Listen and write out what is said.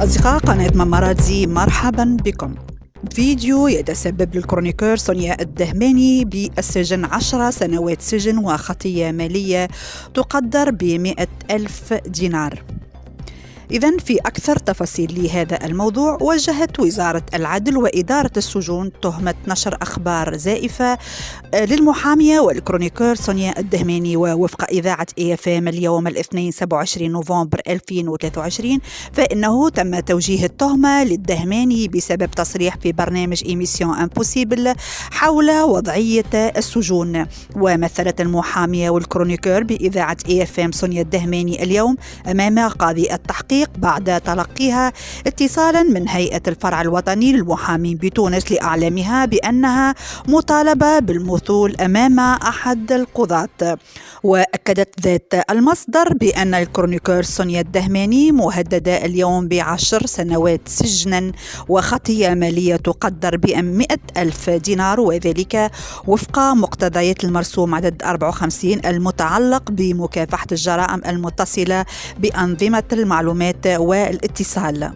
أصدقاء قناة ماماراتزي، مرحبا بكم. فيديو يتسبب للكرونيكور سونيا الدهماني بالسجن 10 سنوات سجن وخطية مالية تقدر ب100,000 دينار. إذن في أكثر تفاصيل لهذا الموضوع، وجهت وزارة العدل وإدارة السجون تهمة نشر أخبار زائفة للمحامية والكرونيكور سونيا الدهماني. ووفق إذاعة AFM اليوم الاثنين 27 نوفمبر 2023، فإنه تم توجيه التهمة للدهماني بسبب تصريح في برنامج إيميسيون امبوسيبل حول وضعية السجون. ومثلت المحامية والكرونيكور بإذاعة AFM سونيا الدهماني اليوم أمام قاضي التحقيق بعد تلقيها اتصالا من هيئة الفرع الوطني للمحامين بتونس لإعلامها بأنها مطالبة بالمثول أمام أحد القضاة. وأكدت ذات المصدر بأن الكرونيكور سونيا الدهماني مهددة اليوم ب10 سنوات سجنا وخطية مالية تقدر ب100,000 دينار، وذلك وفق مقتضيات المرسوم عدد 54 المتعلق بمكافحة الجرائم المتصلة بأنظمة المعلومات والاتصال.